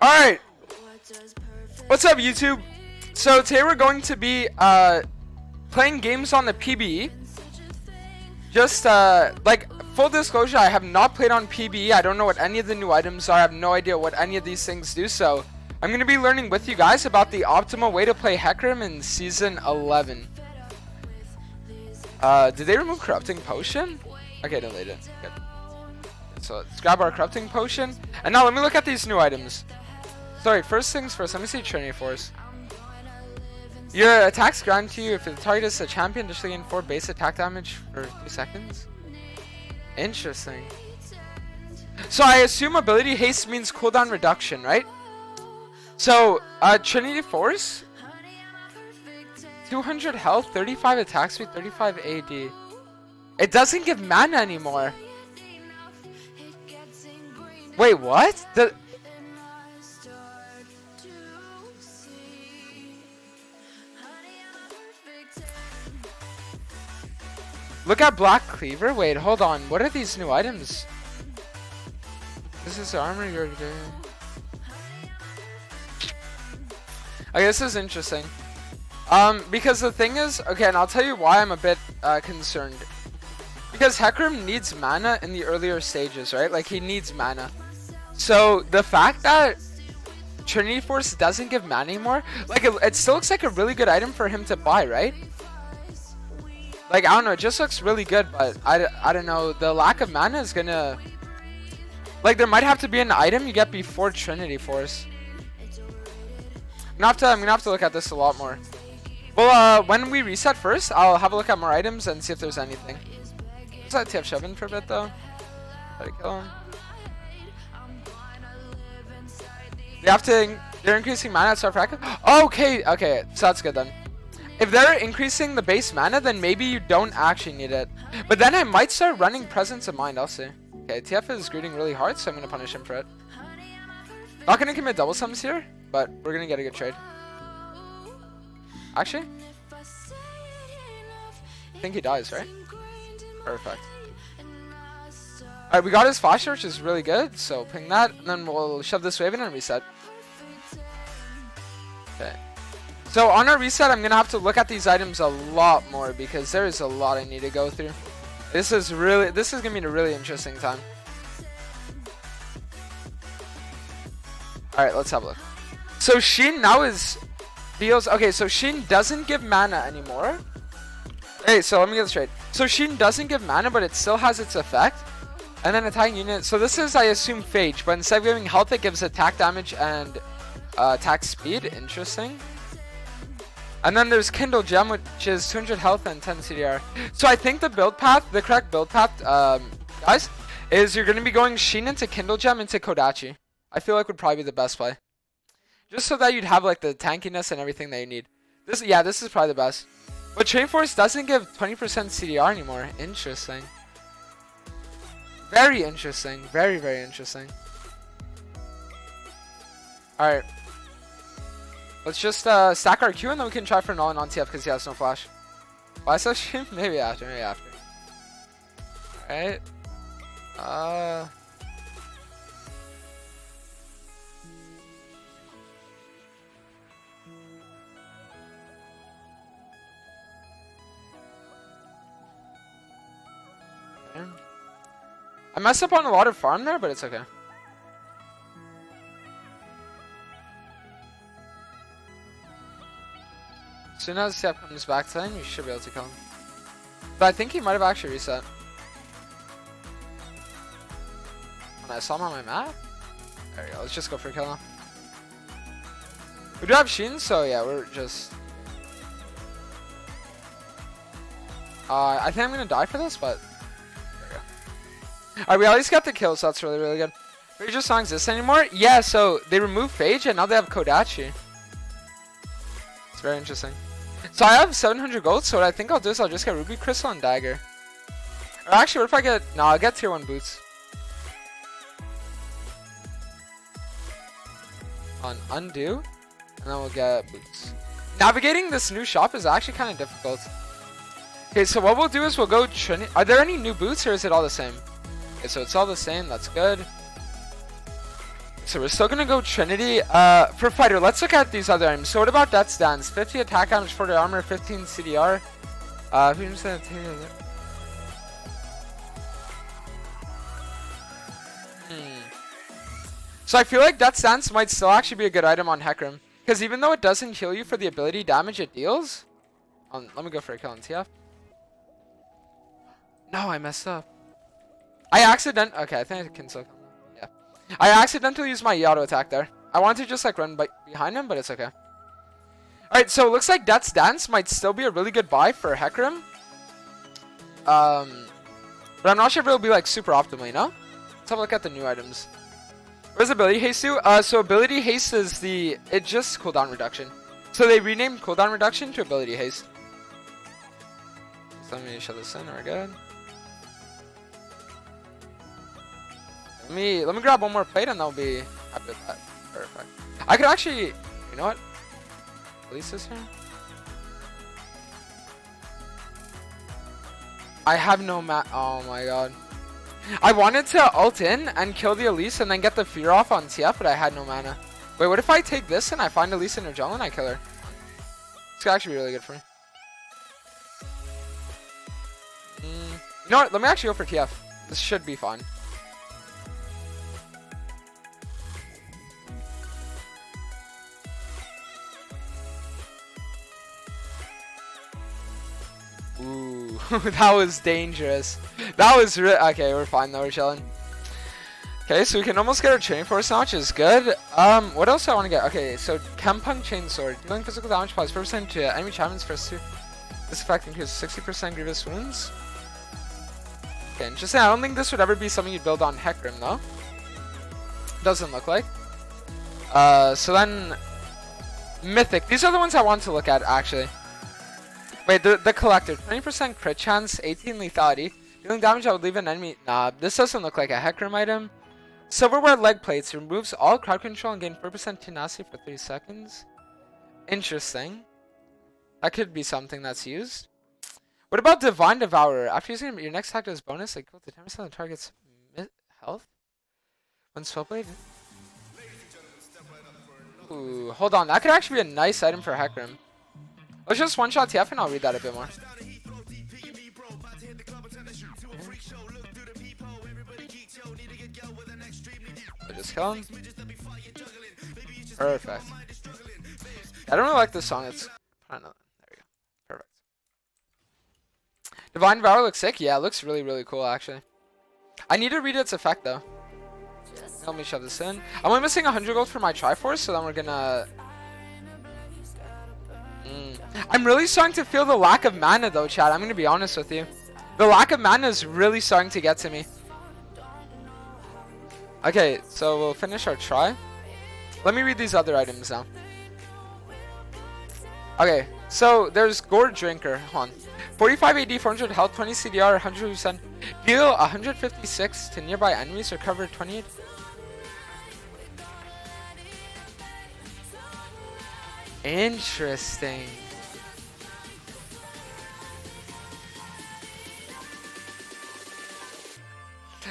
Alright, what's up YouTube? So today we're going to be playing games on the PBE. Just like full disclosure, I have not played on PBE. I don't know what any of the new items are. I have no idea what any of these things do. So I'm going to be learning with you guys about the optimal way to play Hecarim in Season 11. Did they remove Corrupting Potion? Okay, no they didn't. Good. So let's grab our Corrupting Potion. And now let me look at these new items. Sorry, first things first, let me see Trinity Force. Your attacks grant to you if the target is a champion, just gain 4 base attack damage for 2 seconds. Interesting. So I assume ability haste means cooldown reduction, right? So, Trinity Force, 200 health, 35 attack speed, 35 AD. It doesn't give mana anymore. Wait, what? Look at Black Cleaver. Wait, hold on. What are these new items? This is armor you're doing. Okay, this is interesting. Because the thing is, okay, and I'll tell you why I'm a bit concerned. Because Hecarim needs mana in the earlier stages, right? Like, he needs mana. So, the fact that Trinity Force doesn't give mana anymore, like, it still looks like a really good item for him to buy, right? Like, I don't know, it just looks really good, but I don't know, the lack of mana is gonna... Like, there might have to be an item you get before Trinity Force. I'm gonna have to look at this a lot more. Well, when we reset first, I'll have a look at more items and see if there's anything. Let's let TF shove in for a bit, though. Try to kill him. They're increasing mana at start bracket. Okay, so that's good then. If they're increasing the base mana, then maybe you don't actually need it. But then I might start running Presence of Mind, I'll see. Okay, TF is greeting really hard, so I'm going to punish him for it. Not going to commit double sums here, but we're going to get a good trade. Actually, I think he dies, right? Perfect. Alright, we got his flasher, which is really good, so ping that, and then we'll shove this wave in and reset. Okay. So on our reset, I'm gonna have to look at these items a lot more because there is a lot I need to go through. This is gonna be a really interesting time. All right, let's have a look. So Sheen now deals. Okay, so Sheen doesn't give mana anymore. Hey, so let me get this straight. So Sheen doesn't give mana, but it still has its effect. And then attacking unit. So this is, I assume, Phage, but instead of giving health, it gives attack damage and attack speed. Interesting. And then there's Kindle Gem, which is 200 health and 10 CDR. So I think the correct build path, guys, is you're going to be going Sheen into Kindle Gem into Kodachi. I feel like would probably be the best play. Just so that you'd have like the tankiness and everything that you need. This is probably the best. But Train Force doesn't give 20% CDR anymore. Interesting. Very interesting. Very, very interesting. Alright. Let's just stack our Q and then we can try for null on TF because he has no flash. Why so stream? Maybe after, Alright. I messed up on a lot of farm there, but it's okay. As soon as TF comes back to him, you should be able to kill him. But I think he might have actually reset. When I saw him on my map? There we go, let's just go for a kill now. We do have Sheen, so yeah, we're just... I think I'm gonna die for this, but... There we go. Alright, we at least got the kill, so that's really, really good. Phage just don't exist anymore? Yeah, so they removed Phage and now they have Kodachi. It's very interesting. So I have 700 gold, so what I think I'll do is I'll just get Ruby Crystal and Dagger. Or actually, what if I get... No, I'll get tier 1 boots. On undo, and then we'll get boots. Navigating this new shop is actually kind of difficult. Okay, so what we'll do is we'll go Trinity. Are there any new boots or is it all the same? Okay, so it's all the same. That's good. So we're still gonna go Trinity. For fighter, let's look at these other items. So what about Death's Dance? 50 attack damage, 40 armor, 15 CDR. So I feel like Death's Dance might still actually be a good item on Hecarim. Because even though it doesn't heal you for the ability damage it deals... let me go for a kill on TF. No, I messed up. Okay, I think I can still... Yeah. I accidentally used my auto attack there. I wanted to just like run behind him, but it's okay. Alright, so it looks like Death's Dance might still be a really good buy for Hecarim. But I'm not sure if it'll be like super optimal, you know? Let's have a look at the new items. What does ability haste do? So ability haste is it just cooldown reduction. So they renamed cooldown reduction to ability haste. So let me show this in, we're good. Let me grab one more plate and I'll be happy with that. Perfect. I could actually, you know what? Release this here. I have no oh my god. I wanted to ult in and kill the Elise and then get the fear off on TF, but I had no mana. Wait, what if I take this and I find Elise in her jungle and I kill her? This could actually be really good for me. You know what? Let me actually go for TF. This should be fine. Ooh, that was dangerous. That was okay, we're fine though, we're chilling. Okay, so we can almost get our chain force now, which is good. What else do I want to get? Okay, so Chempunk Chainsword. Dealing physical damage applies 4% to enemy champions first 2. This effect increases 60% grievous wounds. Okay, interesting. I don't think this would ever be something you'd build on Hecarim though. Doesn't look like. So then Mythic. These are the ones I want to look at actually. Wait, the Collector. 20% crit chance, 18 lethality. Dealing damage that would leave an enemy. Nah, this doesn't look like a Hecarim item. Silverware leg plates. Removes all crowd control and gain 4% tenacity for 3 seconds. Interesting. That could be something that's used. What about Divine Devourer? After using your next attack as bonus, equal to 10% of the target's health. When Spellblade. Ooh, hold on. That could actually be a nice item for Hecarim. Let's just one-shot TF and I'll read that a bit more. I just kill him. Perfect. I don't really like this song. It's there we go. Perfect. Divine Devour looks sick. Yeah, it looks really, really cool actually. I need to read its effect though. Let me shove this in. I'm only missing 100 gold for my Triforce, so then we're gonna... I'm really starting to feel the lack of mana though, chat. I'm gonna be honest with you. The lack of mana is really starting to get to me. Okay, so we'll finish our try. Let me read these other items now. Okay, so there's Gourd Drinker. Hold on. 45 AD, 400 health, 20 CDR, 100%. Deal 156 to nearby enemies, recover 28. Interesting.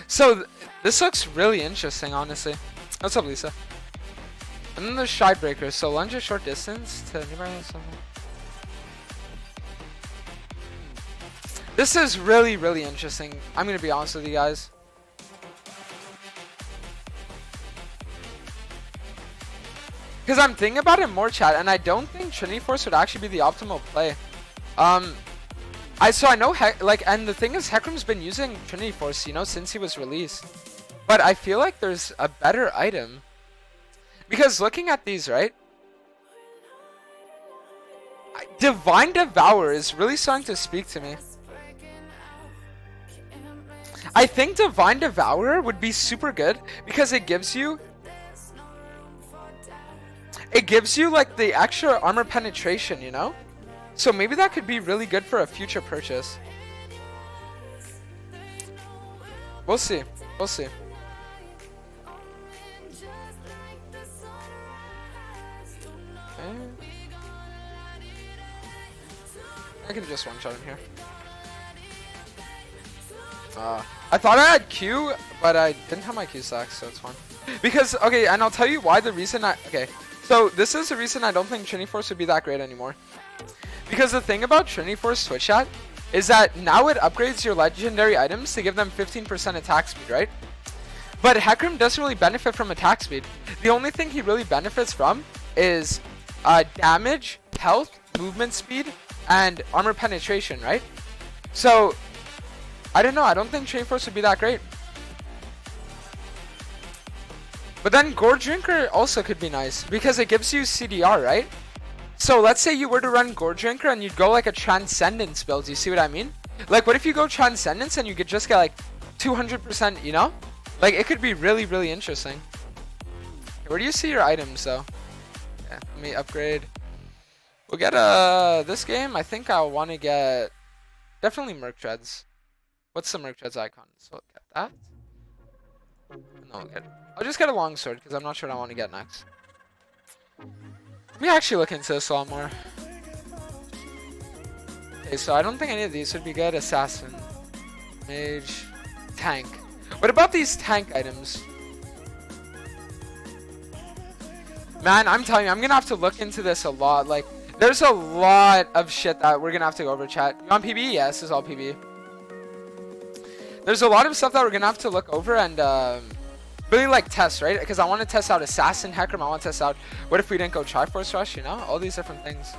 So this looks really interesting, honestly. What's up, Lisa? And then there's Shidebreaker. So lunge a short distance to nearby. This is really, really interesting. I'm gonna be honest with you guys. Because I'm thinking about it more, chat, and I don't think Trinity Force would actually be the optimal play. I know and the thing is, Hecarim's been using Trinity Force, you know, since he was released. But I feel like there's a better item. Because looking at these, right? Divine Devour is really starting to speak to me. I think Divine Devourer would be super good because it gives you like the extra armor penetration, you know? So maybe that could be really good for a future purchase. We'll see. We'll see. Okay. I can just one-shot him here. I thought I had Q, but I didn't have my Q stack, so it's fine. Because, okay, and I'll tell you why the reason okay. So, this is the reason I don't think Trinity Force would be that great anymore. Because the thing about Trinity Force Switch Chat is that now it upgrades your legendary items to give them 15% attack speed, right? But Hecarim doesn't really benefit from attack speed. The only thing he really benefits from is damage, health, movement speed, and armor penetration, right? So, I don't know. I don't think Trinity Force would be that great. But then Gore Drinker also could be nice because it gives you CDR, right? So let's say you were to run Gore Drinker and you'd go like a Transcendence build. You see what I mean? Like, what if you go Transcendence and you could just get like 200%, you know? Like, it could be really, really interesting. Where do you see your items, though? Yeah, let me upgrade. We'll get this game. I think I'll want to get definitely Merc Treads. What's the Merc Treads icon? So we'll get that. No, I'll just get a longsword because I'm not sure what I want to get next. Let me actually look into this a lot more. Okay, so I don't think any of these would be good. Assassin, Mage, Tank. What about these tank items? Man, I'm telling you, I'm gonna have to look into this a lot. Like, there's a lot of shit that we're gonna have to go over, chat. You want PB? Yes, this is all PB. There's a lot of stuff that we're gonna have to look over and really like test, right? Because I want to test out Assassin, Hecarim. I want to test out what if we didn't go Triforce Rush, you know? All these different things.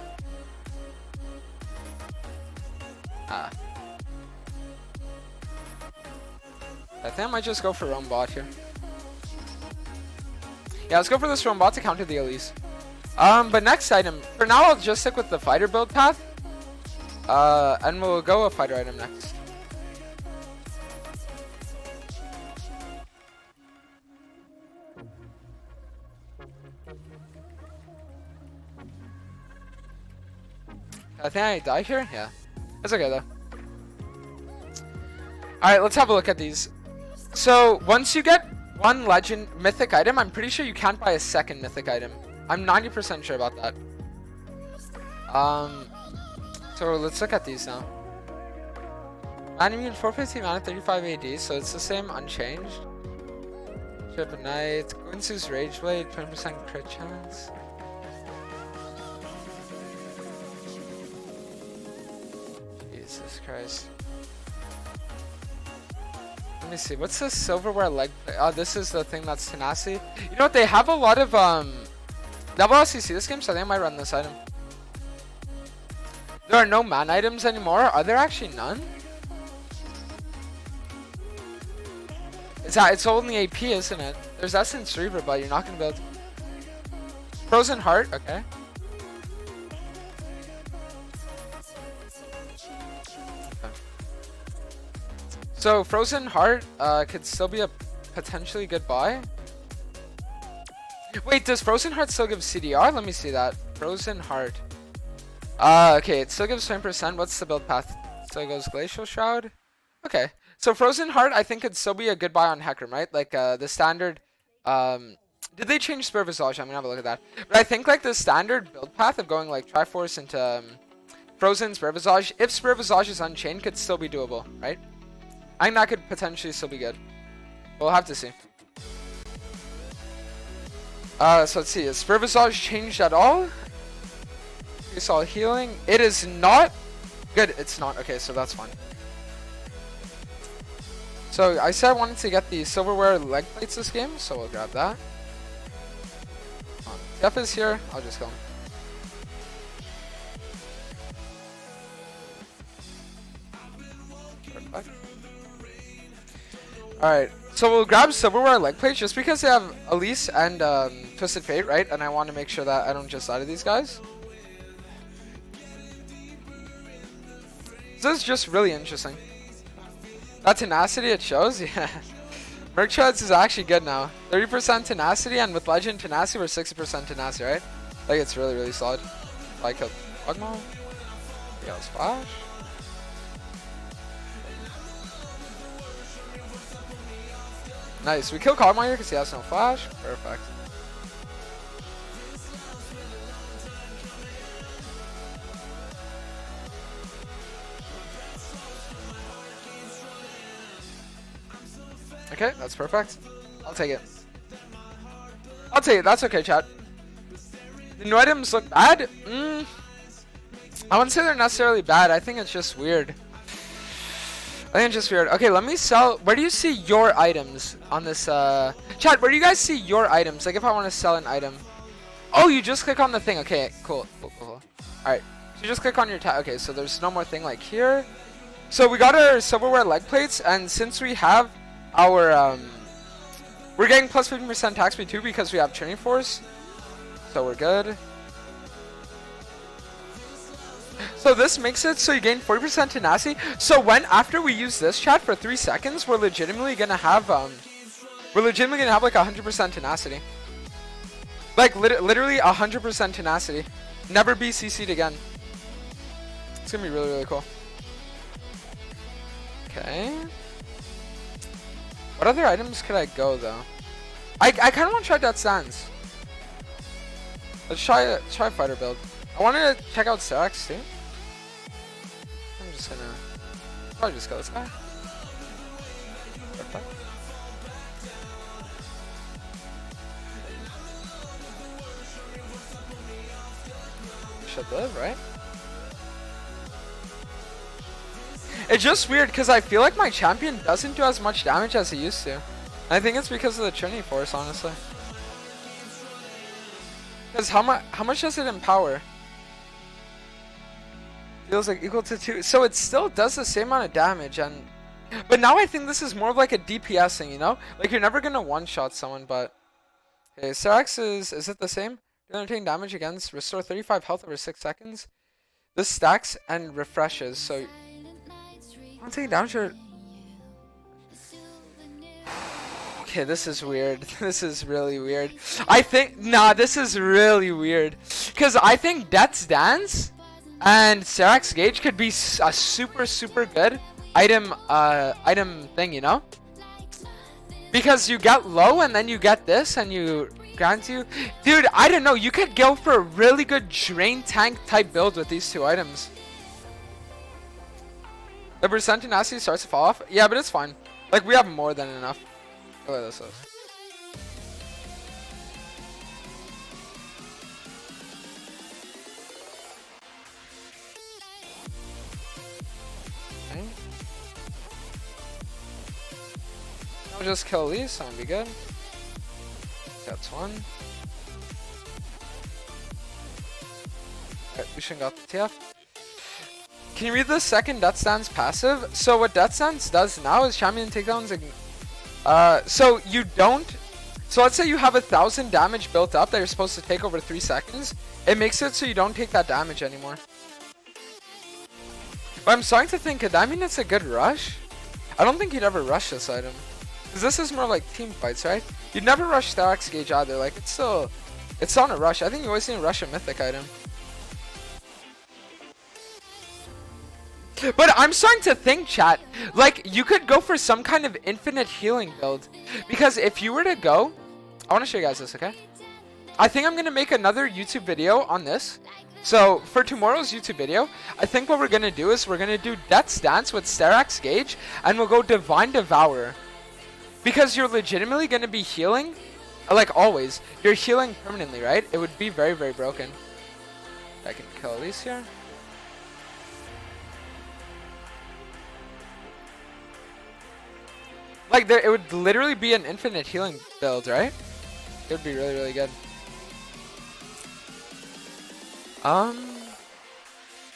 I think I might just go for Roam Bot here. Yeah, let's go for this Roam Bot to counter the Elise. But next item, for now I'll just stick with the fighter build path. And we'll go a fighter item next. I think I die here? Yeah. That's okay though. Alright, let's have a look at these. So, once you get one legend mythic item, I'm pretty sure you can't buy a second mythic item. I'm 90% sure about that. So let's look at these now. Mana immune 450, mana 35 AD, so it's the same unchanged. Trip of Night, Guinsu's Rage Blade, 20% crit chance. Jesus Christ. Let me see, what's this silverware leg? Oh, this is the thing that's Tenacity. You know what, they have a lot of double LCC this game, so I think I might run this item. There are no man items anymore. Are there actually none? It's only AP, isn't it? There's Essence Reaver, but you're not gonna be able to. Frozen Heart, okay. So Frozen Heart could still be a potentially good buy. Wait, does Frozen Heart still give CDR? Let me see that. Frozen Heart. Okay, it still gives 20%. What's the build path? Still goes Glacial Shroud. Okay, so Frozen Heart I think could still be a good buy on Hecarim, right? Like the standard. Did they change Spur Visage? I'm gonna have a look at that. But I think like the standard build path of going like Triforce into Frozen Spur Visage, if Spur Visage is unchained, could still be doable, right? I think that could potentially still be good. We'll have to see. So let's see. Is Spur Visage changed at all? We saw healing. It is not. Good. It's not. Okay, so that's fine. So I said I wanted to get the silverware leg plates this game, so we'll grab that. Jeff is here. I'll just kill him. Perfect. Alright, so we'll grab silverware leg plates just because they have Elise and Twisted Fate, right? And I want to make sure that I don't just die to these guys. This is just really interesting. That Tenacity it shows, yeah. Merc Treads is actually good now. 30% Tenacity, and with Legend Tenacity, we're 60% Tenacity, right? Like, it's really, really solid. I killed Ogmo. He got Splash. Nice, we kill Kog'Maw here because he has no flash. Perfect. Okay, that's perfect. I'll take it. I'll take it. That's okay, chat. The new items look bad? I wouldn't say they're necessarily bad. I think it's just weird. I think it's just weird. Okay, let me sell. Where do you see your items on this? Chat, where do you guys see your items? Like if I want to sell an item. Oh, you just click on the thing. Okay, cool. Alright. So you just click on your tab. Okay, so there's no more thing like here. So we got our silverware leg plates, and since we have our we're getting plus 15% attack speed too because we have Training Force. So we're good. So this makes it so you gain 40% tenacity. So after we use this, chat, for 3 seconds, we're legitimately gonna have like 100% tenacity. Like literally 100% tenacity. Never be CC'd again. It's gonna be really, really cool. Okay. What other items could I go though? I kind of want to try Death Stands. Let's try fighter build. I want to check out Sterak too. I'm just gonna probably just kill this guy. Perfect. Should live, right? It's just weird because I feel like my champion doesn't do as much damage as he used to. I think it's because of the Trinity Force, honestly. Because how much does it empower? Feels like equal to 2. So it still does the same amount of damage, but now I think this is more of like a DPS thing, you know? Like you're never gonna one-shot someone, but okay, Sterak is it the same? You're taking damage against restore 35 health over 6 seconds. This stacks and refreshes, so I'm taking damage or... Okay, this is weird. This is really weird. This is really weird. Because I think Death's Dance and Sterak's Gauge could be a super, super good item thing, you know? Because you get low and then you get this and you grant you... Dude, I don't know. You could go for a really good drain tank type build with these 2 items. The percent tenacity starts to fall off. Yeah, but it's fine. Like, we have more than enough. Look at this. Okay. I'll just kill these, that'll be good. That's one. Okay, we shouldn't got the TF. Can you read the second Death Stance passive? So what Death Stance does now is champion takedowns. So you don't. So let's say you have 1,000 damage built up that you're supposed to take over 3 seconds. It makes it so you don't take that damage anymore. But I'm starting to think, could that mean it's a good rush? I don't think you'd ever rush this item. Because this is more like team fights, right? You'd never rush Sterak's Gauge either. Like, it's on a rush. I think you always need to rush a mythic item. But I'm starting to think, chat, like, you could go for some kind of infinite healing build. Because if you were to go... I want to show you guys this, okay? I think I'm going to make another YouTube video on this. So, for tomorrow's YouTube video, I think what we're going to do is we're going to do Death's Dance with Sterak's Gauge, and we'll go Divine Devourer. Because you're legitimately going to be healing, like always. You're healing permanently, right? It would be very, very broken. I can kill these here. Like, it would literally be an infinite healing build, right? It would be really, really good.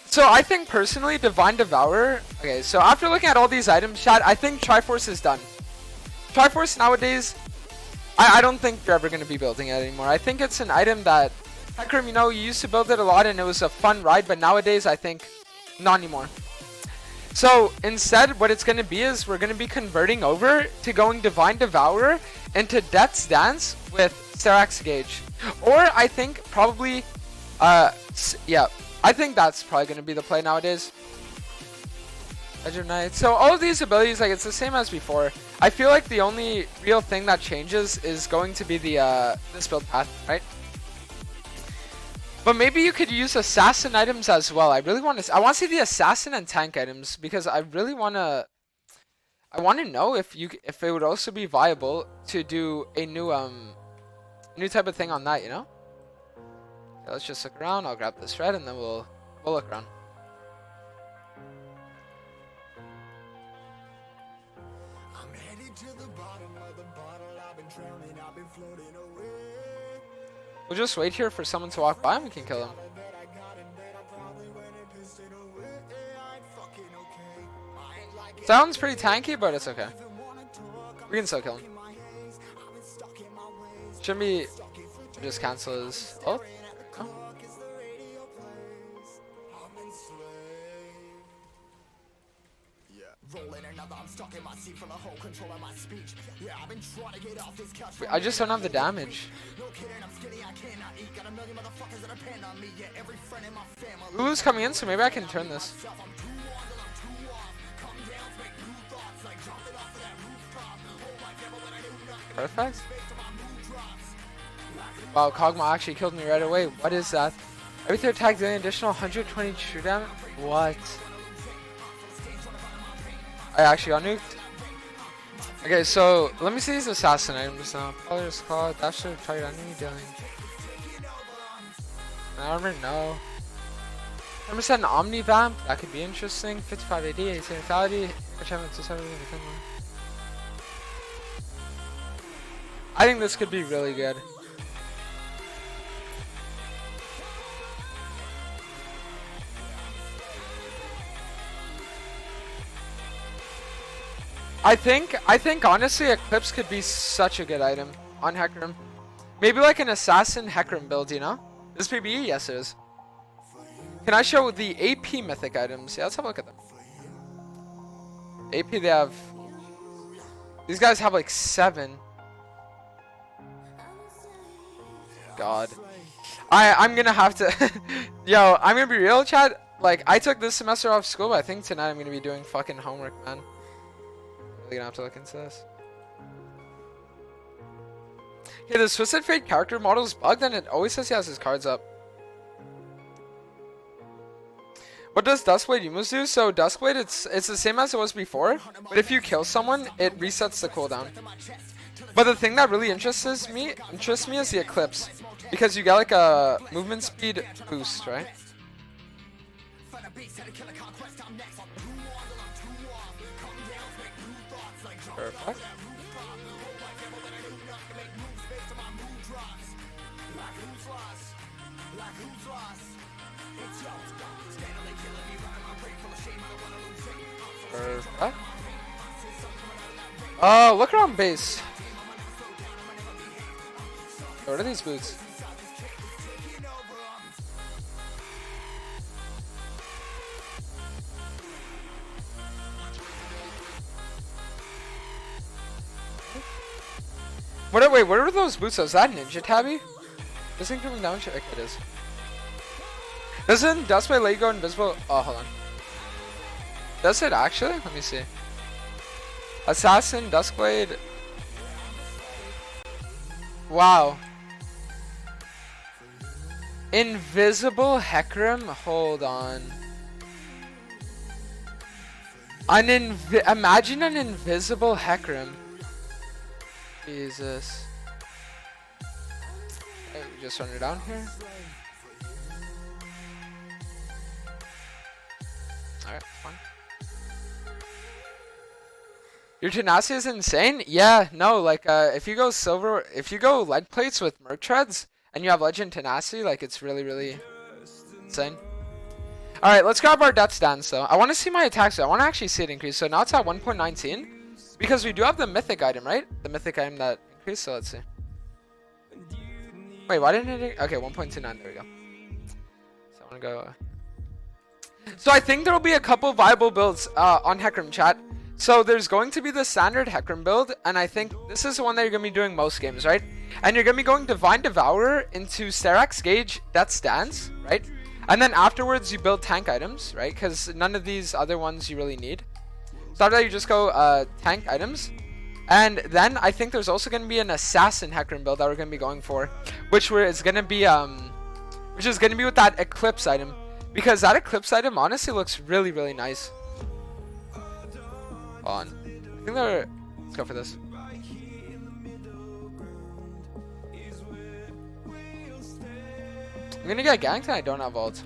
So I think personally, Divine Devourer... Okay, so after looking at all these items, chat, I think Triforce is done. Triforce nowadays, I don't think you're ever going to be building it anymore. I think it's an item that... Hecarim, you know, you used to build it a lot and it was a fun ride, but nowadays I think not anymore. So instead, what it's going to be is we're going to be converting over to going Divine Devourer into Death's Dance with Sterak's Gauge. Or I think probably, yeah, I think that's probably going to be the play nowadays. Edge of Night. So all of these abilities, like, it's the same as before. I feel like the only real thing that changes is going to be the this build path, right? But maybe you could use assassin items as well. I really want to. I want to see the assassin and tank items because I really want to. I want to know if it would also be viable to do a new type of thing on that, you know? Okay, let's just look around. I'll grab this red and then we'll look around. I'm headed to the bottom of the bottle. I've been drowning, I've been floating away. We'll just wait here for someone to walk by and we can kill him. Sounds pretty tanky, but it's okay. We can still kill him. Shouldn't be... Just cancel his ult. Oh. Wait, I just don't have the damage. Lulu's coming in, so maybe I can turn this. Perfect. Wow, Kog'Maw actually killed me right away. What is that? Every third tag doing additional 120 true damage? What? I actually got nuked. Okay, so let me see these assassin items now. Color's Claw, dash to target enemy dealing. Armor, no. 100% Omni Vamp, that could be interesting. 55 AD, 18 Lethality, enchantment to 7 I think this could be really good. I think honestly Eclipse could be such a good item on Hecarim. Maybe like an assassin Hecarim build, you know? This PBE? Yes it is. Can I show the AP mythic items? Yeah, let's have a look at them. AP they have... These guys have like 7. God. I'm gonna have to... Yo, I'm gonna be real, chat. Like, I took this semester off school, but I think tonight I'm gonna be doing fucking homework, man. Really gonna have to look into this. Okay, the Twisted Fate character model is bugged and it always says he has his cards up. What does Duskblade Yumus do? So Duskblade, it's the same as it was before, but if you kill someone, it resets the cooldown. But the thing that really interests me is the Eclipse, because you get like a movement speed boost, right? Perfect. Perfect. Oh, look around base. What are these boots? Wait, what are those boots? Is that Ninja Tabby? This thing coming down? Okay, it is. Doesn't Duskblade let you go invisible? Oh, hold on. Does it actually? Let me see. Assassin, Duskblade. Wow. Invisible Hecarim? Hold on. Imagine an invisible Hecarim. Jesus. Okay, we just run it down here. Alright, fine. Your tenacity is insane? Yeah, no, like if you go silver, if you go lead plates with merc treads and you have legend tenacity, like it's really, really insane. Alright, let's grab our death stance though. I want to see my attacks. I want to actually see it increase. So now it's at 1.19 because we do have the mythic item, right? The mythic item that increased. So let's see. Wait, why didn't it? Okay, 1.29. There we go. So I want to go. So I think there will be a couple viable builds on Hecarim, chat. So there's going to be the standard Hecarim build, and I think this is the one that you're going to be doing most games, right? And you're going to be going Divine Devourer into Sterak's Gauge, Death Stance, right? And then afterwards you build tank items, right? Because none of these other ones you really need. So after that you just go tank items. And then I think there's also going to be an Assassin Hecarim build that we're going to be going for, which is going to be with that Eclipse item. Because that Eclipse item honestly looks really, really nice. On. I think they're... Let's go for this. I'm gonna get ganked and I don't have ult.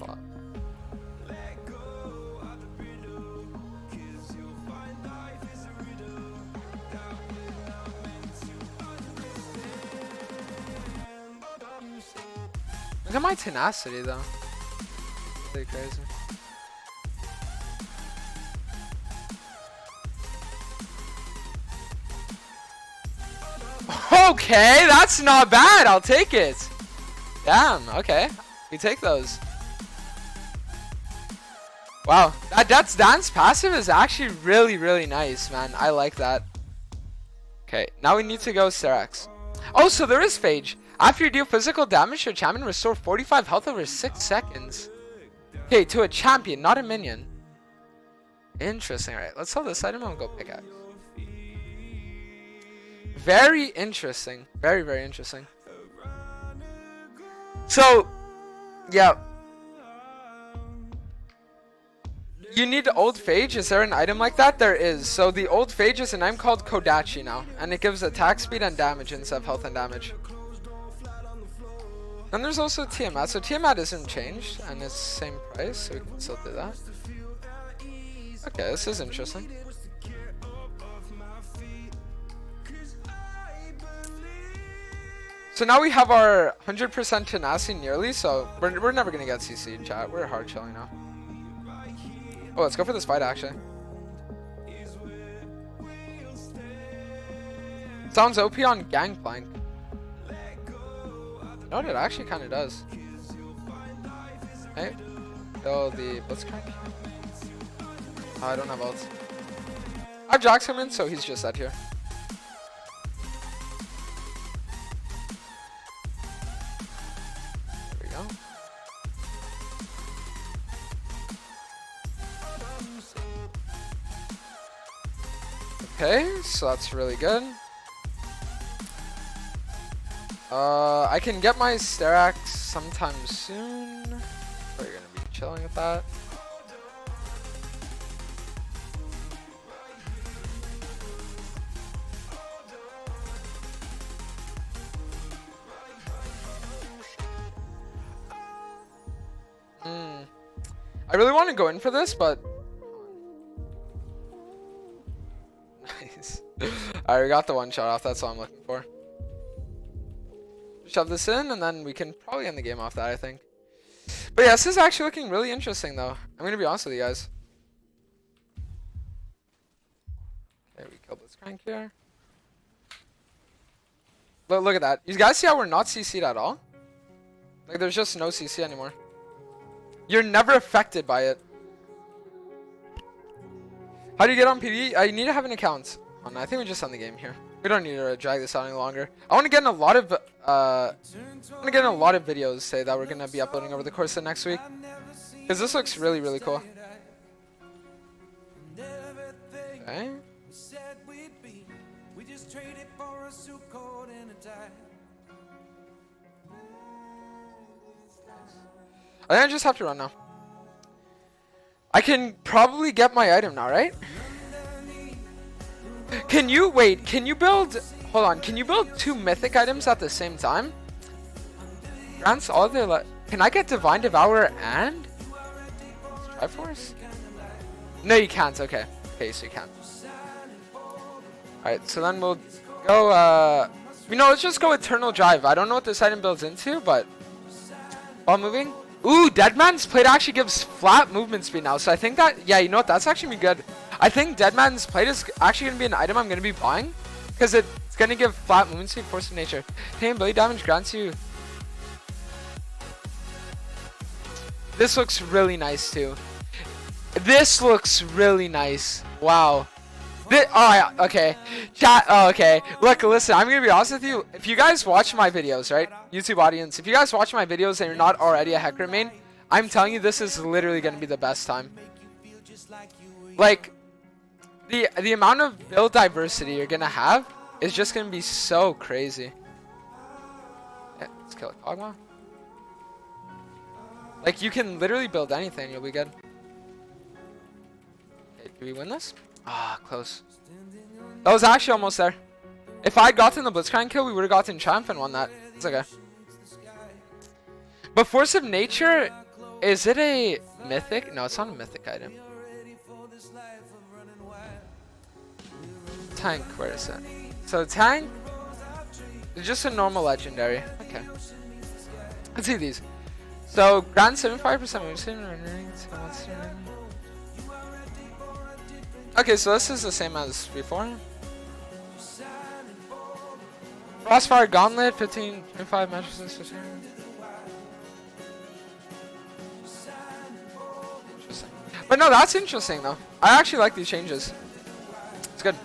Look at my tenacity though. Pretty crazy. Okay, that's not bad. I'll take it. Damn, okay. We take those. Wow, that's Dan's passive is actually really, really nice, man. I like that. Okay, now we need to go Sterak. Oh, so there is Phage. After you deal physical damage to a champion, restore 45 health over 6 seconds. Okay, to a champion, not a minion. Interesting. Alright, let's sell this item and we'll go pickaxe. Very interesting. Very, very interesting. So, yeah. You need old Phage. Is there an item like that? There is. So the old Phage is an item called Kodachi now. And it gives attack speed and damage instead of health and damage. And there's also Tiamat. So Tiamat isn't changed. And it's same price. So we can still do that. Okay, this is interesting. So now we have our 100% tenacity nearly. So we're never going to get CC in chat. We're hard chilling now. Oh, let's go for this fight, actually. Sounds OP on Gangplank. No, it actually kind of does. Hey, go the Blitzcrank. Oh, I don't have ults. I have Jax coming in, so he's just out here. There we go. Okay, so that's really good. I can get my Sterak sometime soon. We're gonna be chilling with that. I really want to go in for this, but nice. Alright, we got the one shot off. That's all I'm looking for. Shove this in, and then we can probably end the game off that, I think. But yeah, this is actually looking really interesting, though. I'm gonna be honest with you guys. Okay, we killed this crank here. Look at that. You guys see how we're not CC'd at all? Like, there's just no CC anymore. You're never affected by it. How do you get on PvE? You need to have an account. Oh, no, I think we just end the game here. We don't need to drag this out any longer. I want to get in a lot of videos say that we're gonna be uploading over the course of next week, because this looks really, really cool. Okay. I think I just have to run now. I can probably get my item now, right? Can you wait? Can you build? Hold on. Can you build 2 mythic items at the same time? Grants all the. Can I get Divine Devourer and Triforce? No, you can't. Okay. Okay, so you can't. All right. So then we'll go. You know, let's just go Eternal Drive. I don't know what this item builds into, but while moving. Ooh, Deadman's Plate actually gives flat movement speed now. So I think that, yeah, you know what? That's actually gonna be good. I think Deadman's Plate is actually going to be an item I'm going to be buying, because it's going to give flat movement speed, Force of Nature. Taking ability damage grants you. This looks really nice too. This looks really nice. Wow. Oh, yeah, okay. Chat, oh, okay. Look, listen, I'm going to be honest with you. If you guys watch my videos, right? YouTube audience, if you guys watch my videos and you're not already a Hecarim main, I'm telling you, this is literally going to be the best time. Like, the amount of build diversity you're gonna have is just gonna be so crazy. Yeah, let's kill a Kog'Maw. Like, you can literally build anything, you'll be good. Okay, do we win this? Ah, close. That was actually almost there. If I'd gotten the Blitzcrank kill, we would have gotten Champ and won that. It's okay. But Force of Nature, is it a mythic? No, it's not a mythic item. Tank, where is it? So tank, it's just a normal legendary. Okay. Let's see these. So Grand 75% move speed. Okay, so this is the same as before. Crossfire Gauntlet, 15, 25 mattresses, 15. Interesting. But no, that's interesting though. I actually like these changes. It's good.